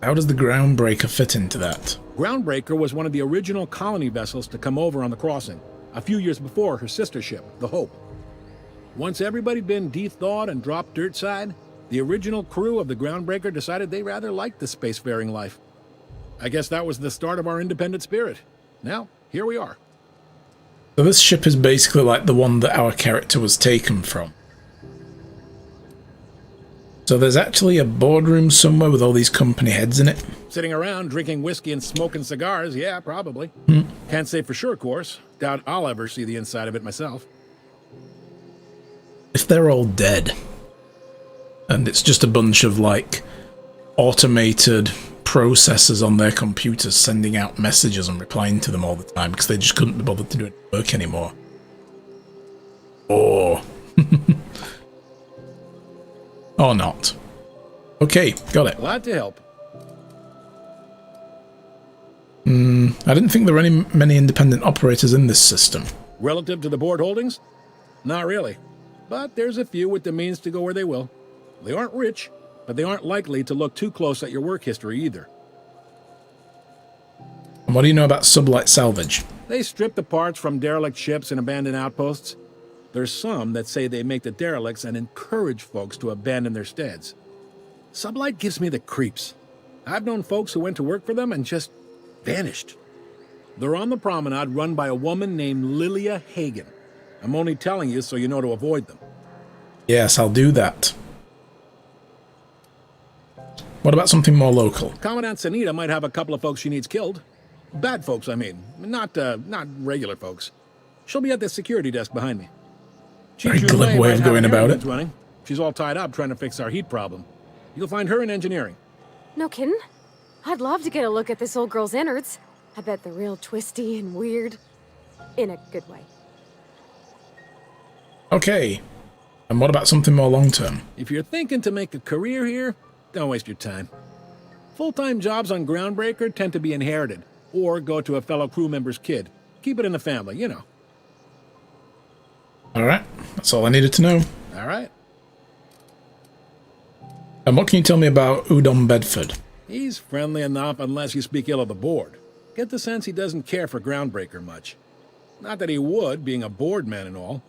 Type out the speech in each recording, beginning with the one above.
How does the Groundbreaker fit into that? Groundbreaker was one of the original colony vessels to come over on the crossing, a few years before her sister ship, the Hope. Once everybody'd been de-thawed and dropped dirt side, the original crew of the Groundbreaker decided they rather liked the spacefaring life. I guess that was the start of our independent spirit. Now, here we are. So this ship is basically like the one that our character was taken from. So there's actually a boardroom somewhere with all these company heads in it. Sitting around drinking whiskey and smoking cigars, yeah, probably. Can't say for sure, of course. Doubt I'll ever see the inside of it myself. If they're all dead, and it's just a bunch of, like, automated processors on their computers sending out messages and replying to them all the time because they just couldn't be bothered to do any work anymore. Or... or not. Okay, got it. Glad to help. I didn't think there were many independent operators in this system. Relative to the board holdings? Not really. But there's a few with the means to go where they will. They aren't rich, but they aren't likely to look too close at your work history either. And what do you know about sublight salvage? They strip the parts from derelict ships and abandoned outposts. There's some that say they make the derelicts and encourage folks to abandon their steads. Sublight gives me the creeps. I've known folks who went to work for them and just vanished. They're on the promenade run by a woman named Lilia Hagen. I'm only telling you so you know to avoid them. Yes, I'll do that. What about something more local? Commandant Sanita might have a couple of folks she needs killed. Bad folks, I mean. Not regular folks. She'll be at the security desk behind me. Very glib way of going about it. Running. She's all tied up trying to fix our heat problem. You'll find her in engineering. No kidding? I'd love to get a look at this old girl's innards. I bet they're real twisty and weird. In a good way. Okay. And what about something more long-term? If you're thinking to make a career here, don't waste your time. Full-time jobs on Groundbreaker tend to be inherited, or go to a fellow crew member's kid. Keep it in the family, you know. Alright, that's all I needed to know. Alright. And what can you tell me about Udom Bedford? He's friendly enough unless you speak ill of the board. Get the sense he doesn't care for Groundbreaker much. Not that he would, being a board man and all.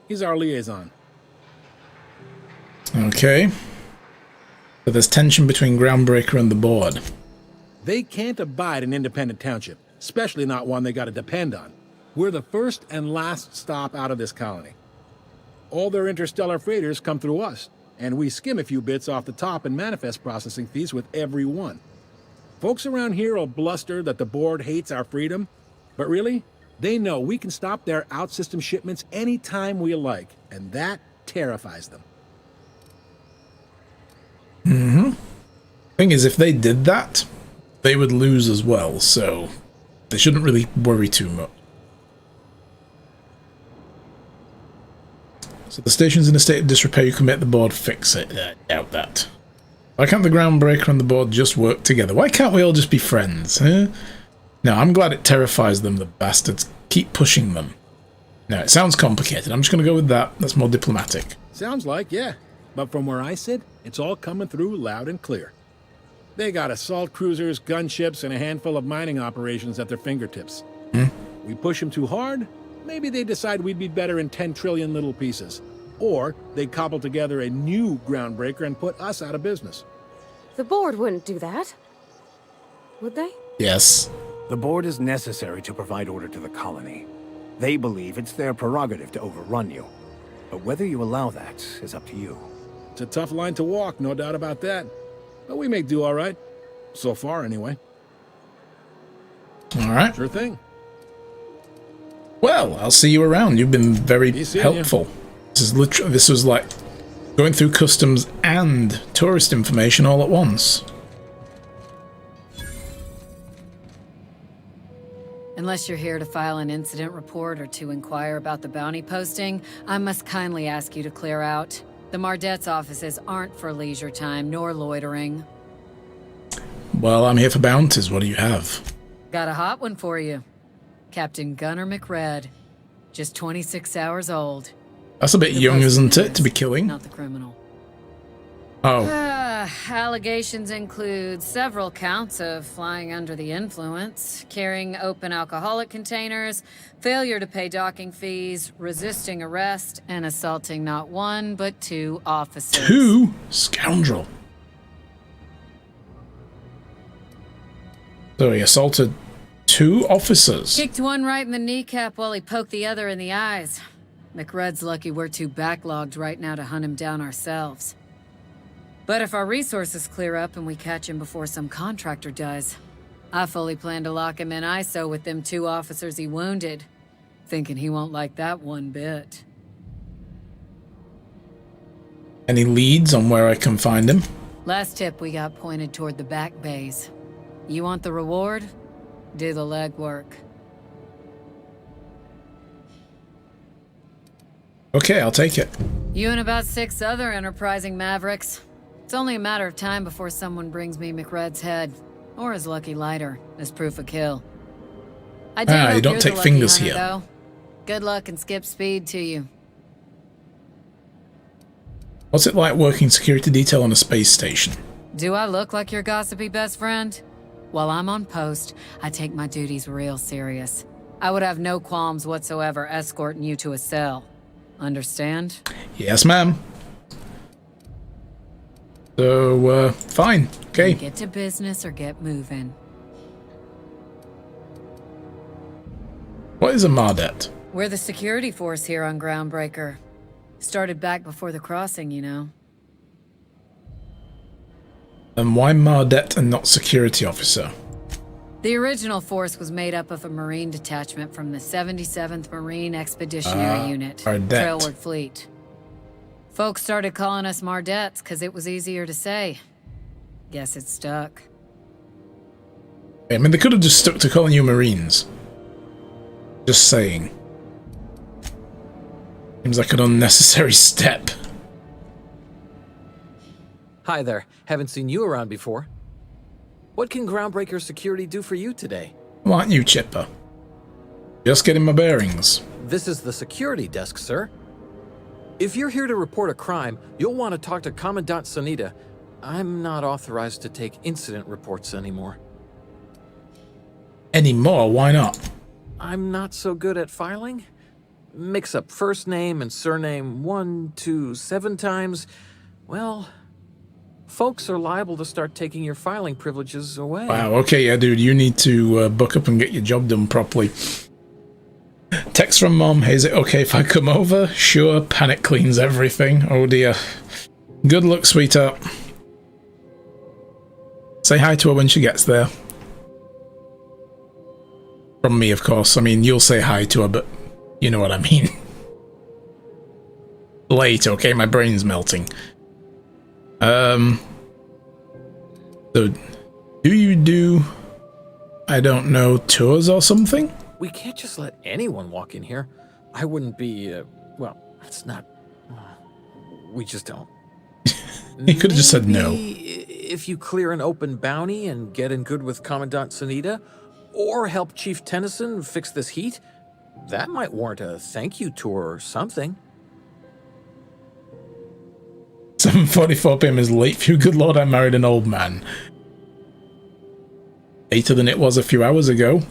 He's our liaison. Okay. So there's tension between Groundbreaker and the board. They can't abide an independent township, especially not one they gotta depend on. We're the first and last stop out of this colony. All their interstellar freighters come through us, and we skim a few bits off the top in manifest processing fees with every one. Folks around here will bluster that the board hates our freedom, but really, they know we can stop their out-system shipments anytime we like, and that terrifies them. Thing is, if they did that, they would lose as well, so they shouldn't really worry too much. So the station's in a state of disrepair, you can make the board fix it. I doubt that. Why can't the Groundbreaker and the board just work together? Why can't we all just be friends, huh? No, I'm glad it terrifies them, the bastards. Keep pushing them. No, it sounds complicated. I'm just going to go with that. That's more diplomatic. Sounds like, yeah. But from where I sit, it's all coming through loud and clear. They got assault cruisers, gunships, and a handful of mining operations at their fingertips. We push them too hard, maybe they decide we'd be better in 10 trillion little pieces. Or they cobble together a new Groundbreaker and put us out of business. The board wouldn't do that. Would they? Yes. The board is necessary to provide order to the colony. They believe it's their prerogative to overrun you. But whether you allow that is up to you. It's a tough line to walk, no doubt about that. But we make do all right. So far, anyway. All right. Sure thing. Well, I'll see you around. You've been very helpful. This was like going through customs and tourist information all at once. Unless you're here to file an incident report or to inquire about the bounty posting, I must kindly ask you to clear out. The Mardet's offices aren't for leisure time nor loitering. Well, I'm here for bounties. What do you have? Got a hot one for you. Captain Gunnar McRed. Just 26 hours old. That's a bit young, isn't it, to be killing? Not the criminal. Oh. Allegations include several counts of flying under the influence, carrying open alcoholic containers, failure to pay docking fees, resisting arrest, and assaulting not one, but 2 officers. 2? Scoundrel. So he assaulted 2 officers. Kicked one right in the kneecap while he poked the other in the eyes. McRed's lucky we're too backlogged right now to hunt him down ourselves. But if our resources clear up and we catch him before some contractor does, I fully plan to lock him in ISO with them 2 officers he wounded, thinking he won't like that one bit. Any leads on where I can find him? Last tip we got pointed toward the back bays. You want the reward? Do the legwork. Okay, I'll take it. You and about 6 other enterprising mavericks. It's only a matter of time before someone brings me McRed's head, or his lucky lighter, as proof of kill. I do hope you don't you're take the lucky fingers hunter, here. though. Good luck and skip speed to you. What's it like working security detail on a space station? Do I look like your gossipy best friend? While I'm on post, I take my duties real serious. I would have no qualms whatsoever escorting you to a cell. Understand? Yes, ma'am. So, fine. Okay. Get to business or get moving. What is a Mardet? We're the security force here on Groundbreaker. Started back before the crossing, you know. And why Mardet and not security officer? The original force was made up of a Marine detachment from the 77th Marine Expeditionary Unit, Mardet. Trailward Fleet. Folks started calling us Mardets because it was easier to say. Guess it stuck. I mean, they could have just stuck to calling you Marines. Just saying. Seems like an unnecessary step. Hi there. Haven't seen you around before. What can Groundbreaker Security do for you today? Why aren't you, Chipper? Just getting my bearings. This is the security desk, sir. If you're here to report a crime, you'll want to talk to Commandant Sanita. I'm not authorized to take incident reports anymore. Anymore? Why not? I'm not so good at filing. Mix up first name and surname 1, 2, 7 times. Well, folks are liable to start taking your filing privileges away. Wow, okay, yeah, dude, you need to buck up and get your job done properly. Text from Mom, hey, is it okay if I come over? Sure, panic cleans everything. Oh dear. Good luck, sweetheart. Say hi to her when she gets there. From me, of course. I mean, you'll say hi to her, but you know what I mean. Late, okay? My brain's melting. So, do you do, I don't know, tours or something? We can't just let anyone walk in here. I wouldn't be, well, it's not... we just don't. He could have just said no. If you clear an open bounty and get in good with Commandant Sanita, or help Chief Tennyson fix this heat, that might warrant a thank you tour or something. 7:44 PM is late for you. Good lord, I married an old man. Later than it was a few hours ago.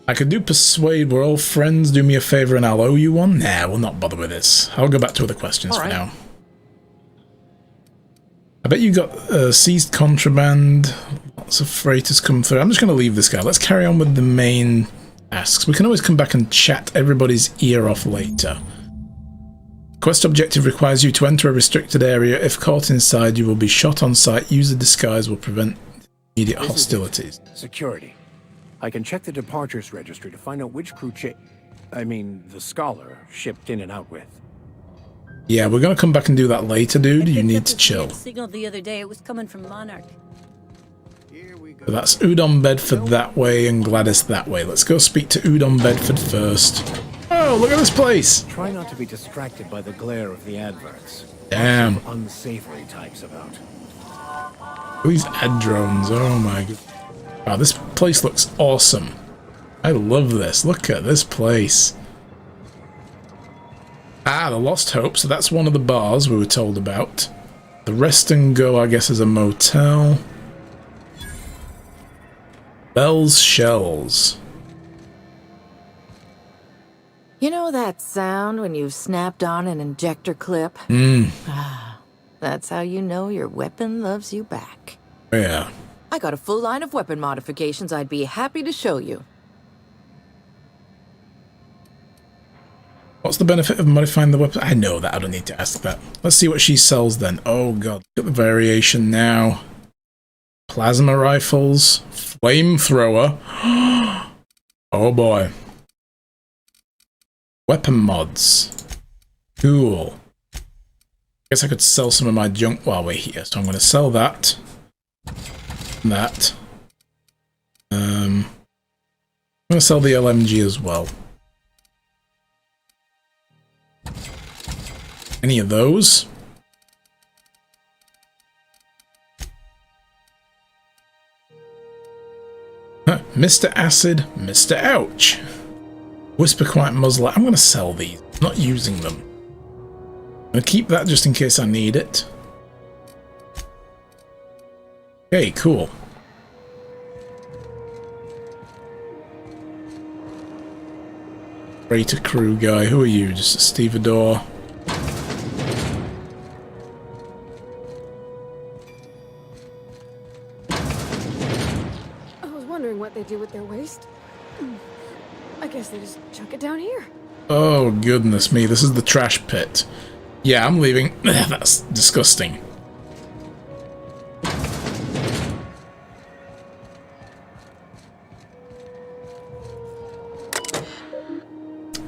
I could do persuade, we're all friends, do me a favor and I'll owe you one. Nah, we'll not bother with this. I'll go back to other questions for now. I bet you got seized contraband, lots of freighters come through. I'm just going to leave this guy. Let's carry on with the main tasks. We can always come back and chat everybody's ear off later. Quest objective requires you to enter a restricted area. If caught inside, you will be shot on sight. Use a disguise will prevent immediate hostilities. Security. I can check the departures registry to find out which crew the Scholar shipped in and out with. Yeah, we're going to come back and do that later, dude. You need to chill. Signal the other day. It was coming from Monarch. So that's Udon Bedford that way and Gladys that way. Let's go speak to Udon Bedford first. Oh, look at this place. Try not to be distracted by the glare of the adverts. Damn. Lots of unsavory types about. These ad drones, oh my god. Wow, this place looks awesome. I love this. Look at this place. Ah, the Lost Hope. So that's one of the bars we were told about. The Rest and Go, I guess, is a motel. Bell's Shells. You know that sound when you've snapped on an injector clip? That's how you know your weapon loves you back. Yeah. I got a full line of weapon modifications I'd be happy to show you. What's the benefit of modifying the weapon? I know that. I don't need to ask that. Let's see what she sells then. Oh god. Look at the variation now. Plasma rifles. Flamethrower. Oh boy. Weapon mods. Cool. Guess I could sell some of my junk while we're here. So I'm going to sell that. That. I'm going to sell the LMG as well. Any of those? Huh, Mr. Acid, Mr. Ouch. Whisper Quiet Muzzler. I'm going to sell these. I'm not using them. I'm going to keep that just in case I need it. Okay, cool. Freighter crew guy. Who are you? Just a stevedore. I was wondering what they do with their waste. I guess they just chuck it down here. Oh, goodness me. This is the trash pit. Yeah, I'm leaving. That's disgusting.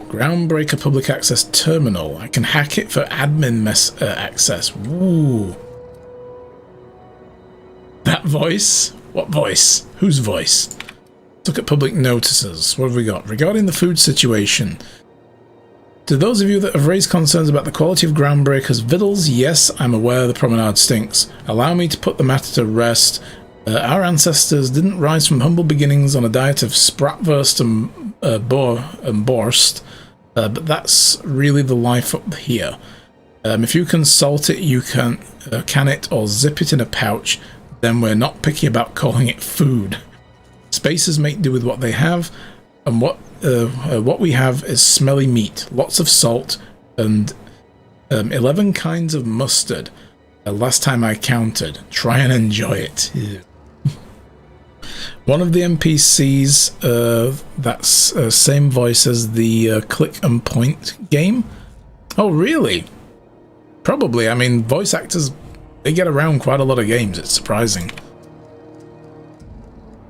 Groundbreaker Public Access Terminal. I can hack it for admin access. Ooh. That voice? What voice? Whose voice? Look at public notices. What have we got? Regarding the food situation. To those of you that have raised concerns about the quality of Groundbreaker's victuals, yes, I'm aware the promenade stinks. Allow me to put the matter to rest. Our ancestors didn't rise from humble beginnings on a diet of spratwurst and borst, but that's really the life up here. If you can salt it, you can it or zip it in a pouch, then we're not picky about calling it food. Spacers make do with what they have, and what we have is smelly meat, lots of salt, and 11 kinds of mustard. Last time I counted. Try and enjoy it. One of the NPCs, that's same voice as the Click and Point game. Oh, really? Probably. I mean, voice actors, they get around quite a lot of games. It's surprising.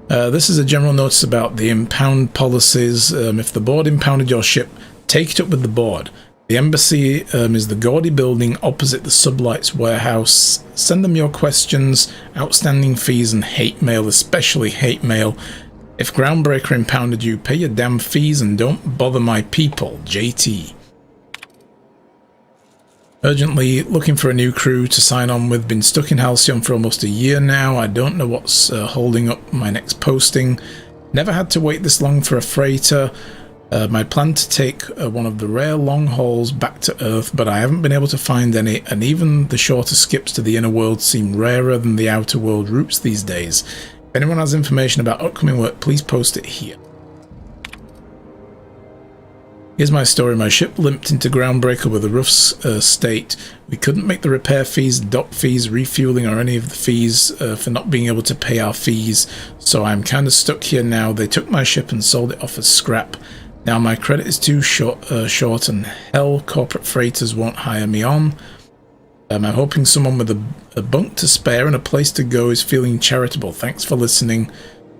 This is a general notice about the impound policies. If the board impounded your ship, take it up with the board. The embassy is the gaudy building opposite the Sublights warehouse. Send them your questions, outstanding fees, and hate mail, especially hate mail. If Groundbreaker impounded you, pay your damn fees and don't bother my people. JT. Urgently looking for a new crew to sign on with. Been stuck in Halcyon for almost a year now. I don't know what's holding up my next posting. Never had to wait this long for a freighter. My plan to take one of the rare long hauls back to Earth, but I haven't been able to find any, and even the shorter skips to the inner world seem rarer than the outer world routes these days. If anyone has information about upcoming work, please post it here. Here's my story. My ship limped into Groundbreaker with a rough state. We couldn't make the repair fees, dock fees, refueling, or any of the fees for not being able to pay our fees, so I'm kind of stuck here now. They took my ship and sold it off as scrap. Now my credit is too short and hell, corporate freighters won't hire me on. I'm hoping someone with a bunk to spare and a place to go is feeling charitable. Thanks for listening.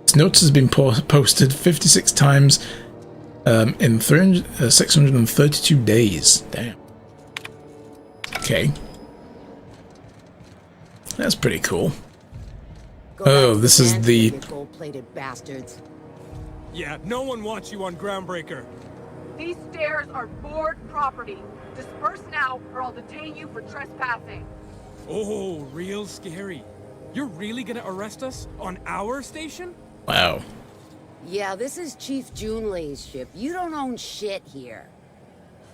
This notice has been posted 56 times in 632 days. Damn. Okay. That's pretty cool. Oh, this is the... gold-plated bastards. Yeah, no one wants you on Groundbreaker. These stairs are board property. Disperse now, or I'll detain you for trespassing. Oh, real scary. You're really gonna arrest us on our station? Yeah, this is Chief Junlei's ship. You don't own shit here.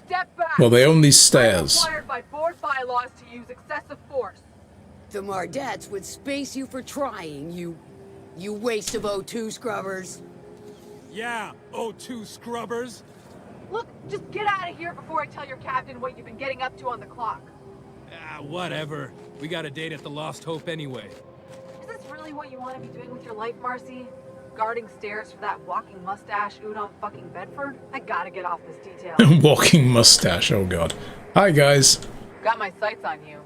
Step back. Well, they own these I'm stairs. required by board bylaws to use excessive force. The Mardets would space you for trying, you waste of O2 scrubbers. Yeah, O2 scrubbers. Look, just get out of here before I tell your captain what you've been getting up to on the clock. Ah, whatever. We got a date at the Lost Hope anyway. Is this really what you want to be doing with your life, Marcy? Guarding stairs for that walking mustache Udon fucking Bedford? I gotta get off this detail. Walking mustache, oh god. Hi guys. Got my sights on you.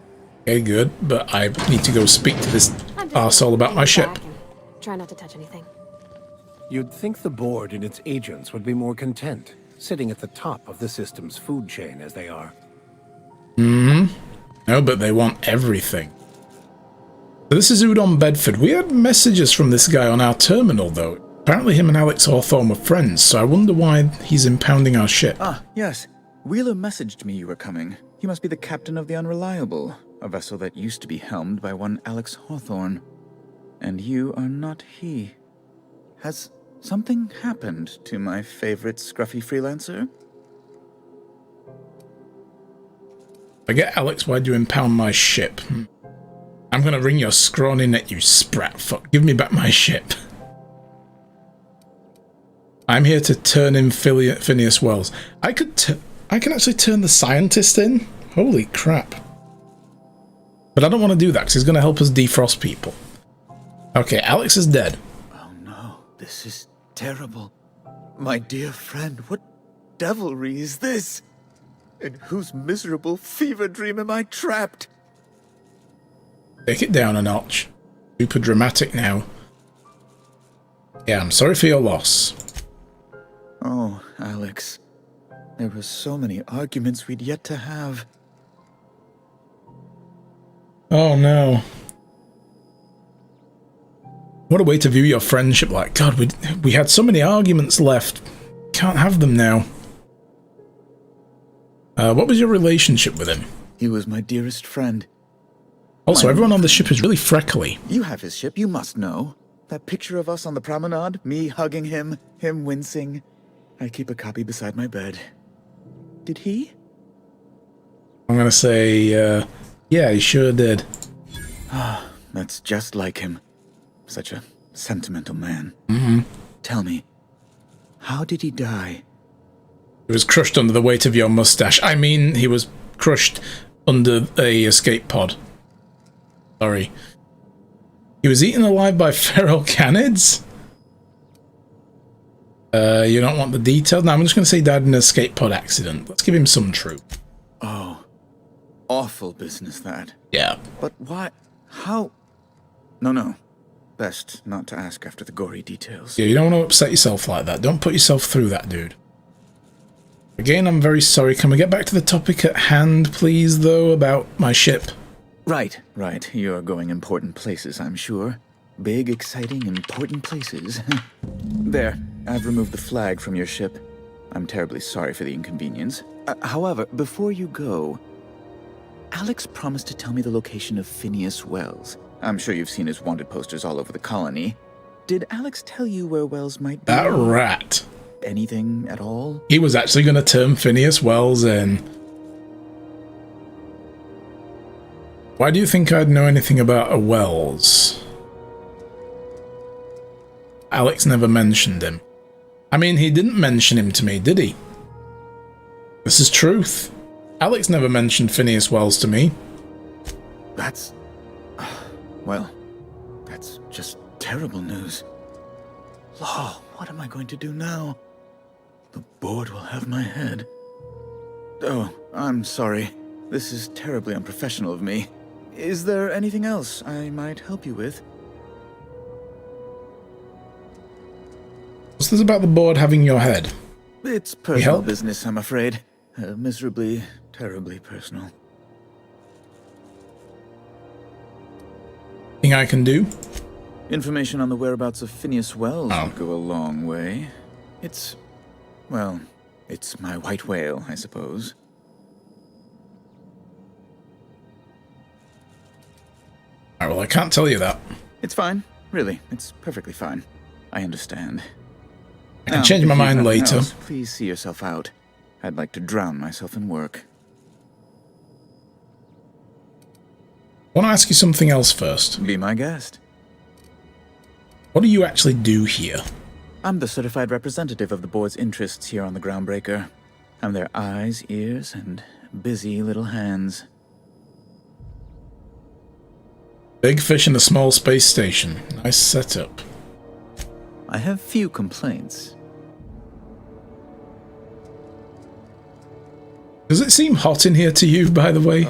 Okay, good, but I need to go speak to this arsehole about my ship. Try not to touch anything. You'd think the board and its agents would be more content, sitting at the top of the system's food chain as they are. No, but they want everything. So this is Udon Bedford. We had messages from this guy on our terminal, though. Apparently him and Alex Hawthorne were friends, so I wonder why he's impounding our ship. Ah, yes. Wheeler messaged me you were coming. He must be the captain of the Unreliable, a vessel that used to be helmed by one Alex Hawthorne. And you are not he. Has something happened to my favorite scruffy freelancer? Forget Alex, why'd you impound my ship? I'm gonna wring your scrawny neck, you sprat fuck. Give me back my ship. I'm here to turn in Phineas Wells. I can actually turn the scientist in? Holy crap. But I don't want to do that because he's going to help us defrost people. Okay, Alex is dead. Oh no, this is terrible. My dear friend, what devilry is this? In whose miserable fever dream am I trapped? Take it down a notch. Super dramatic now. Yeah, I'm sorry for your loss. Oh, Alex. There were so many arguments we'd yet to have. Oh no. What a way to view your friendship. Like, God, we had so many arguments left. Can't have them now. What was your relationship with him? He was my dearest friend. Also, everyone on the ship is really freckly. You have his ship, you must know. That picture of us on the promenade, me hugging him, him wincing. I keep a copy beside my bed. Did he? I'm gonna say, yeah, he sure did. Ah, that's just like him. Such a sentimental man. Mm-hmm. Tell me, how did he die? He was crushed under the weight of your mustache. I mean, he was crushed under a escape pod. Sorry. He was eaten alive by feral canids? You don't want the details? No, I'm just going to say he died in an escape pod accident. Let's give him some truth. Oh, awful business that. Yeah. But why? How? No. Best not to ask after the gory details. Yeah, you don't want to upset yourself like that. Don't put yourself through that, dude. Again, I'm very sorry. Can we get back to the topic at hand, please, though, about my ship? Right. You're going important places, I'm sure. Big, exciting, important places. There, I've removed the flag from your ship. I'm terribly sorry for the inconvenience. However, before you go, Alex promised to tell me the location of Phineas Wells. I'm sure you've seen his wanted posters all over the colony. Did Alex tell you where Wells might be? That rat. Anything at all? He was actually going to turn Phineas Wells in. Why do you think I'd know anything about a Wells? Alex never mentioned him. I mean, he didn't mention him to me, did he? This is truth. Alex never mentioned Phineas Wells to me. That's... well, that's just terrible news. Law, what am I going to do now? The board will have my head. Oh, I'm sorry. This is terribly unprofessional of me. Is there anything else I might help you with? What's this about the board having your head? It's personal business, I'm afraid. Miserably, terribly personal. Thing I can do? Information on the whereabouts of Phineas Wells would go a long way. It's... well, it's my white whale, I suppose. Alright, well, I can't tell you that. It's fine. Really, it's perfectly fine. I understand. I can change my mind later. Please see yourself out. I'd like to drown myself in work. I want to ask you something else first. Be my guest. What do you actually do here? I'm the certified representative of the board's interests here on the Groundbreaker. I'm their eyes, ears, and busy little hands. Big fish in a small space station. Nice setup. I have few complaints. Does it seem hot in here to you, by the way?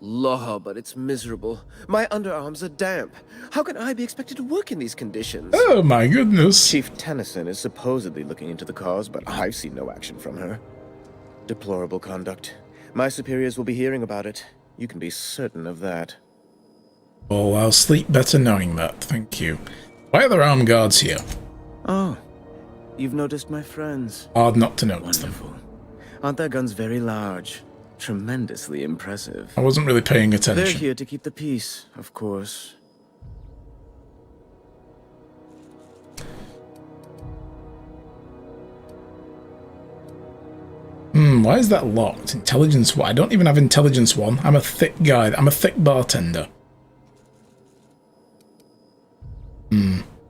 Law, but it's miserable. My underarms are damp. How can I be expected to work in these conditions? Oh my goodness. Chief Tennyson is supposedly looking into the cause, but I've seen no action from her. Deplorable conduct. My superiors will be hearing about it. You can be certain of that. Well, I'll sleep better knowing that, thank you. Why are there armed guards here? Oh, you've noticed my friends. Hard not to notice Wonderful. them. Aren't their guns very large? Tremendously impressive. I wasn't really paying attention. They're here to keep the peace, of course. Why is that locked? Intelligence 1? I don't even have intelligence 1. I'm a thick guy. I'm a thick bartender.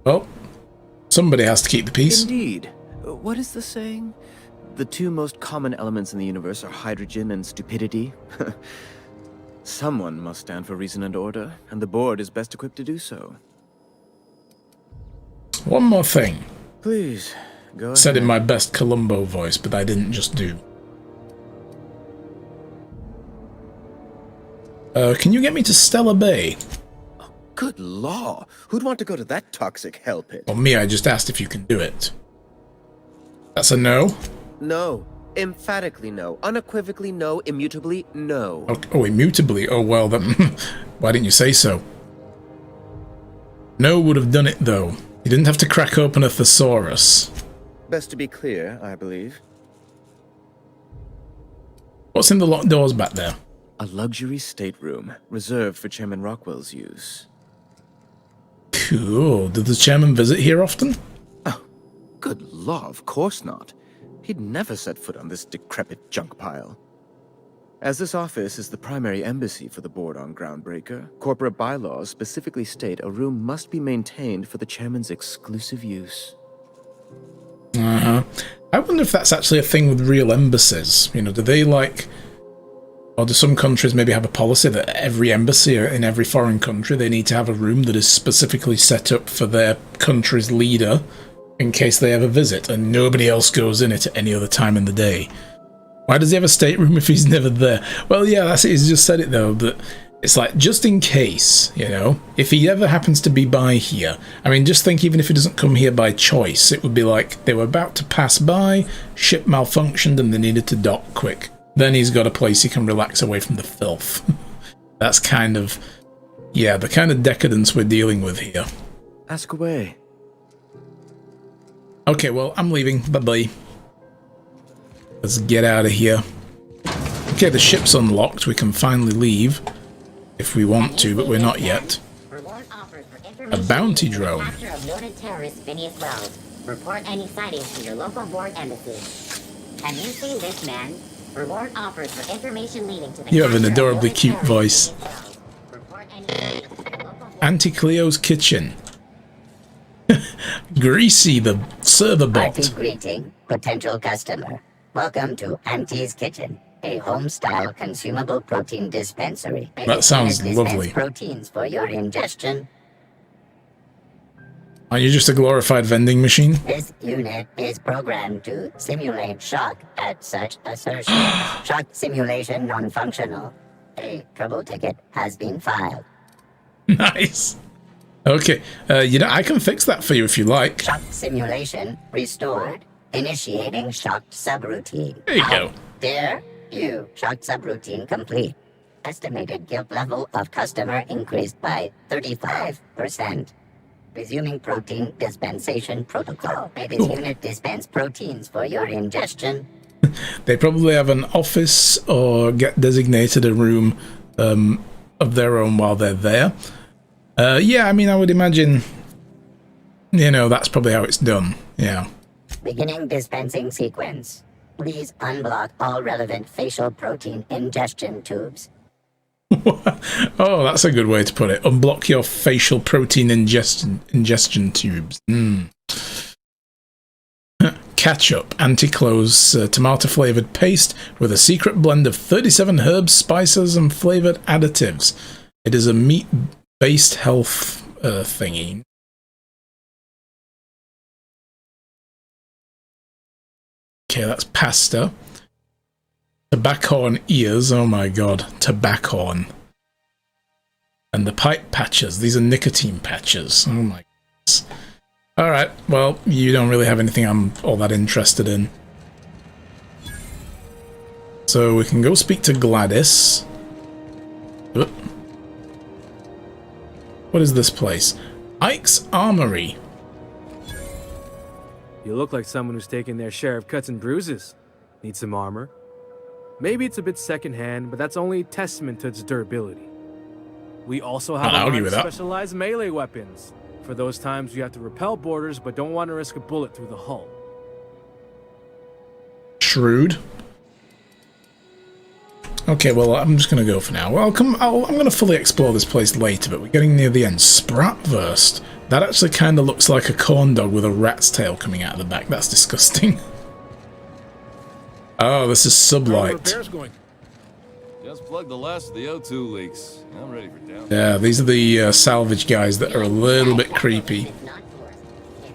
Well, somebody has to keep the peace. Indeed. What is the saying? The two most common elements in the universe are hydrogen and stupidity. Someone must stand for reason and order, and the board is best equipped to do so. One more thing. Please, go ahead. Said in my best Columbo voice, but I didn't just do. Can you get me to Stella Bay? Good law! Who'd want to go to that toxic hell pit? Well, me, I just asked if you can do it. That's a no? No. Emphatically no. Unequivocally no. Immutably no. Oh, immutably? Oh, well, then why didn't you say so? No would have done it, though. You didn't have to crack open a thesaurus. Best to be clear, I believe. What's in the locked doors back there? A luxury stateroom, reserved for Chairman Rockwell's use. Cool. Did the chairman visit here often? Oh, good law, of course not. He'd never set foot on this decrepit junk pile. As this office is the primary embassy for the board on Groundbreaker, corporate bylaws specifically state a room must be maintained for the chairman's exclusive use. I wonder if that's actually a thing with real embassies. You know, do they like... Or do some countries maybe have a policy that every embassy in every foreign country, they need to have a room that is specifically set up for their country's leader in case they ever visit, and nobody else goes in it at any other time in the day? Why does he have a stateroom if he's never there? Well, yeah, that's it. He's just said it, though, that it's like, just in case, you know, if he ever happens to be by here. I mean, just think, even if he doesn't come here by choice, it would be like they were about to pass by, ship malfunctioned, and they needed to dock quick. Then he's got a place he can relax away from the filth. That's kind of, yeah, the kind of decadence we're dealing with here. Ask away. Okay, well, I'm leaving. Bye-bye. Let's get out of here. Okay, the ship's unlocked. We can finally leave if we want to, but we're not yet. A bounty drone. Capture of noted terrorist Phineas Wells. Report any sightings to your local board embassy. Have you seen this man? Reward offers for information leading to the You have an adorably cute voice. Auntie Cleo's kitchen. Greasy, the server bot. Auntie greeting, potential customer. Welcome to Auntie's Kitchen, a home-style consumable protein dispensary. That sounds lovely. Proteins for your ingestion. Are you just a glorified vending machine? This unit is programmed to simulate shock at such assertion. Shock simulation non-functional. A trouble ticket has been filed. Nice. Okay, you know, I can fix that for you if you like. Shock simulation restored. Initiating shocked subroutine. There you go. Dare you. Shocked subroutine complete. Estimated guilt level of customer increased by 35%. Resuming protein dispensation protocol. May this unit dispense proteins for your ingestion. They probably have an office or get designated a room of their own while they're there. Yeah, I mean, I would imagine, you know, that's probably how it's done. Yeah. Beginning dispensing sequence. Please unblock all relevant facial protein ingestion tubes. Oh, that's a good way to put it. Unblock your facial protein ingestion tubes. Ketchup, anti-close tomato-flavored paste with a secret blend of 37 herbs, spices, and flavored additives. It is a meat-based health thingy. Okay, that's pasta. Tobacco ears, oh my god, tobacco. And the pipe patches, these are nicotine patches, oh my goodness. Alright, well, you don't really have anything I'm all that interested in. So we can go speak to Gladys. What is this place? Ike's Armory. You look like someone who's taken their share of cuts and bruises. Need some armor? Maybe it's a bit secondhand, but that's only a testament to its durability. We also have a line of specialized melee weapons, for those times you have to repel boarders but don't want to risk a bullet through the hull. Shrewd. Okay, well, I'm just going to go for now. Well, I'm going to fully explore this place later, but we're getting near the end. Spratwurst. That actually kind of looks like a corn dog with a rat's tail coming out of the back. That's disgusting. Oh, this is sublight. Just plugged the last of the O2 leaks. I'm ready for down. Yeah, these are the salvage guys that are a little bit creepy.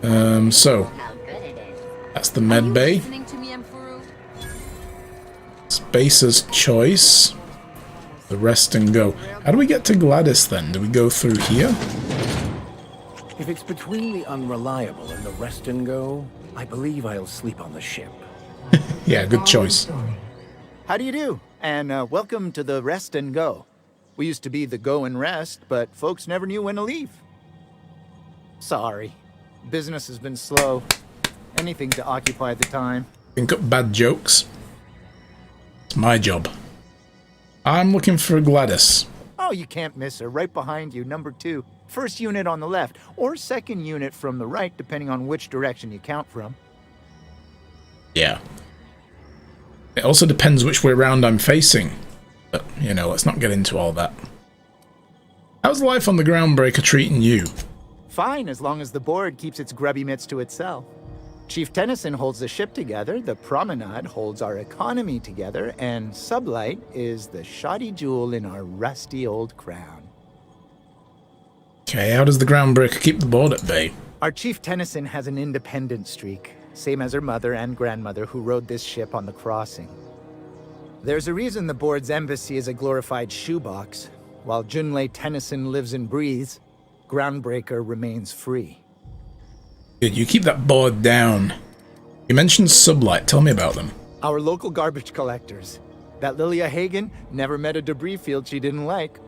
So that's the med bay. Spacer's choice. The rest and go. How do we get to Gladys then? Do we go through here? If it's between the unreliable and the rest and go, I believe I'll sleep on the ship. Yeah, good choice. How do you do? And welcome to the rest and go. We used to be the go and rest, but folks never knew when to leave. Sorry. Business has been slow. Anything to occupy the time. Think up bad jokes. It's my job. I'm looking for Gladys. Oh, you can't miss her. Right behind you, number 2. First unit on the left, or second unit from the right, depending on which direction you count from. Yeah. It also depends which way round I'm facing. But, you know, let's not get into all that. How's life on the Groundbreaker treating you? Fine, as long as the board keeps its grubby mitts to itself. Chief Tennyson holds the ship together, the Promenade holds our economy together, and Sublight is the shoddy jewel in our rusty old crown. Okay, how does the Groundbreaker keep the board at bay? Our Chief Tennyson has an independent streak, same as her mother and grandmother who rode this ship on the crossing. There's a reason the board's embassy is a glorified shoebox. While Junlei Tennyson lives and breathes, Groundbreaker remains free. Good, you keep that board down. You mentioned Sublight, tell me about them. Our local garbage collectors. That Lilia Hagen never met a debris field she didn't like.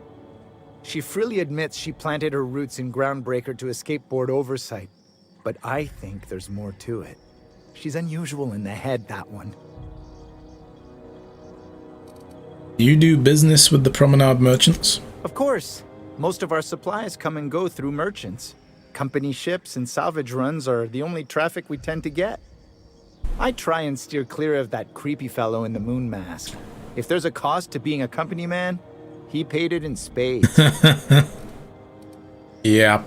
She freely admits she planted her roots in Groundbreaker to escape board oversight. But I think there's more to it. She's unusual in the head, that one. You do business with the Promenade merchants? Of course. Most of our supplies come and go through merchants. Company ships and salvage runs are the only traffic we tend to get. I try and steer clear of that creepy fellow in the moon mask. If there's a cost to being a company man, he paid it in spades. Yeah,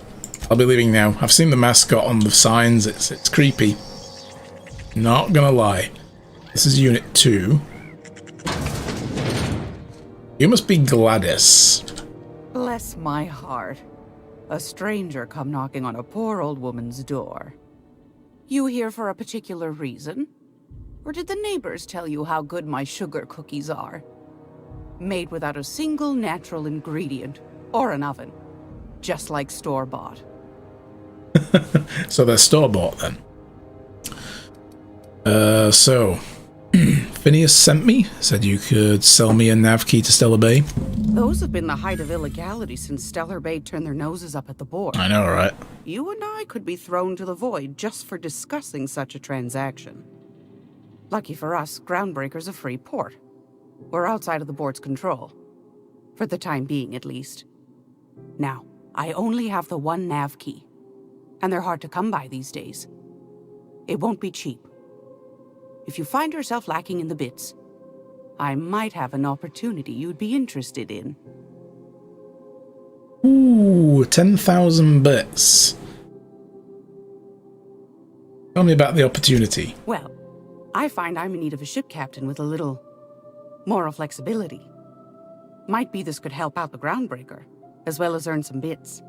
I'll be leaving now. I've seen the mascot on the signs. It's creepy. Not gonna lie. This is Unit 2. You must be Gladys. Bless my heart. A stranger come knocking on a poor old woman's door. You here for a particular reason? Or did the neighbors tell you how good my sugar cookies are? Made without a single natural ingredient, or an oven. Just like store-bought. So they're store-bought then. Phineas sent me, said you could sell me a nav key to Stellar Bay. Those have been the height of illegality since Stellar Bay turned their noses up at the board. I know, right? You and I could be thrown to the void just for discussing such a transaction. Lucky for us, Groundbreaker's a free port. We're outside of the board's control. For the time being, at least. Now, I only have the one nav key. And they're hard to come by these days. It won't be cheap. if you find yourself lacking in the bits, I might have an opportunity you'd be interested in. Ooh, 10,000 bits. Tell me about the opportunity. Well, I find I'm in need of a ship captain with a little moral flexibility. Might be this could help out the Groundbreaker, as well as earn some bits.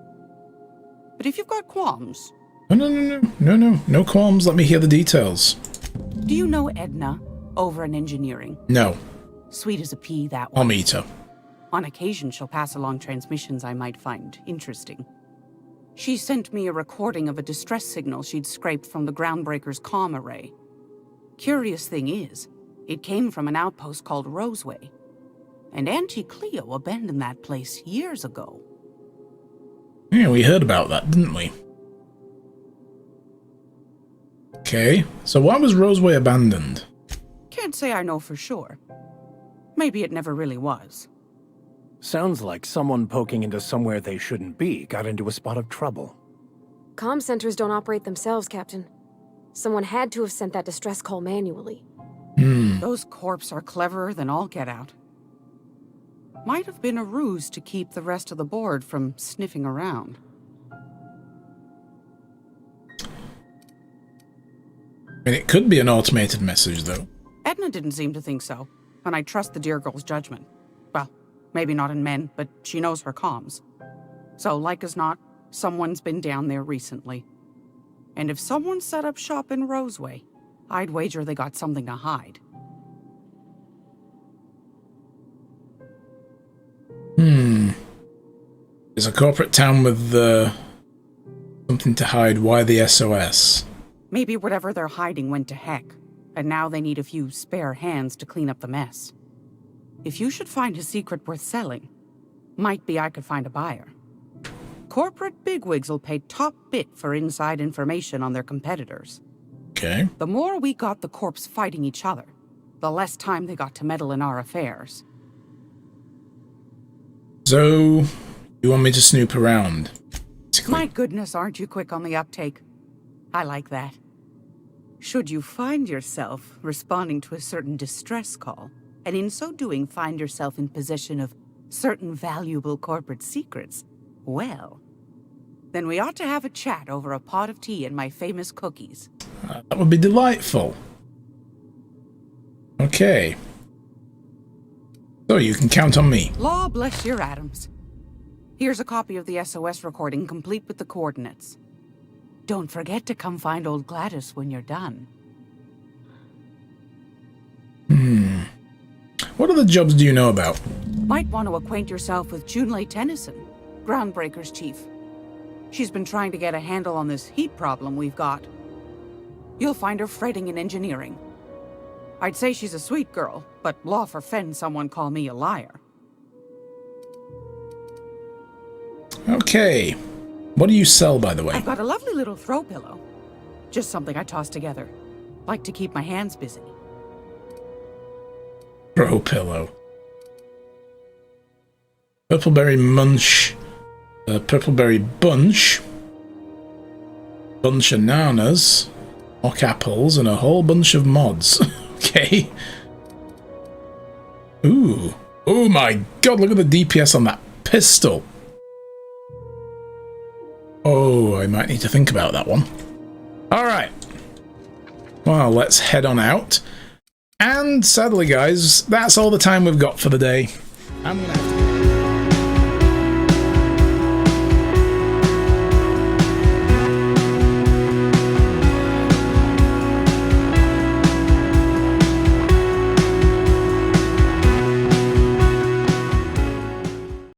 But if you've got qualms... No qualms. Let me hear the details. Do you know Edna, over in engineering? No. Sweet as a pea, that one. I'll meet her. On occasion, she'll pass along transmissions I might find interesting. She sent me a recording of a distress signal she'd scraped from the Groundbreaker's comm array. Curious thing is, it came from an outpost called Roseway. And Auntie Cleo abandoned that place years ago. Yeah, we heard about that, didn't we? Okay, so why was Roseway abandoned? Can't say I know for sure. Maybe it never really was. Sounds like someone poking into somewhere they shouldn't be got into a spot of trouble. Comm centers don't operate themselves, Captain. Someone had to have sent that distress call manually. Those corps are cleverer than all get out. Might have been a ruse to keep the rest of the board from sniffing around. I mean, it could be an automated message, though. Edna didn't seem to think so, and I trust the dear girl's judgment. Well, maybe not in men, but she knows her comms. So, like as not, someone's been down there recently. And if someone set up shop in Roseway, I'd wager they got something to hide. It's a corporate town with something to hide. Why the SOS? Maybe whatever they're hiding went to heck, and now they need a few spare hands to clean up the mess. If you should find a secret worth selling, might be I could find a buyer. Corporate bigwigs will pay top bit for inside information on their competitors. Okay. The more we got the corps fighting each other, the less time they got to meddle in our affairs. So, you want me to snoop around? My goodness, aren't you quick on the uptake? I like that. Should you find yourself responding to a certain distress call, and in so doing find yourself in possession of certain valuable corporate secrets, well, then we ought to have a chat over a pot of tea and my famous cookies. That would be delightful. Okay. So you can count on me. Law bless your atoms. Here's a copy of the SOS recording, complete with the coordinates. Don't forget to come find old Gladys when you're done. What other jobs do you know about? Might want to acquaint yourself with Junlei Tennyson, Groundbreaker's chief. She's been trying to get a handle on this heat problem we've got. You'll find her fretting in engineering. I'd say she's a sweet girl, but law forfend someone call me a liar. Okay. What do you sell, by the way? I've got a lovely little throw pillow. Just something I toss together. Like to keep my hands busy. Throw pillow. Purpleberry munch. Purpleberry bunch. Bunch of nanas. Mock apples and a whole bunch of mods. Okay. Ooh. Oh my god, look at the DPS on that pistol. Oh, I might need to think about that one. Alright. Well, let's head on out. And sadly, guys, that's all the time we've got for the day. I'm gonna have to...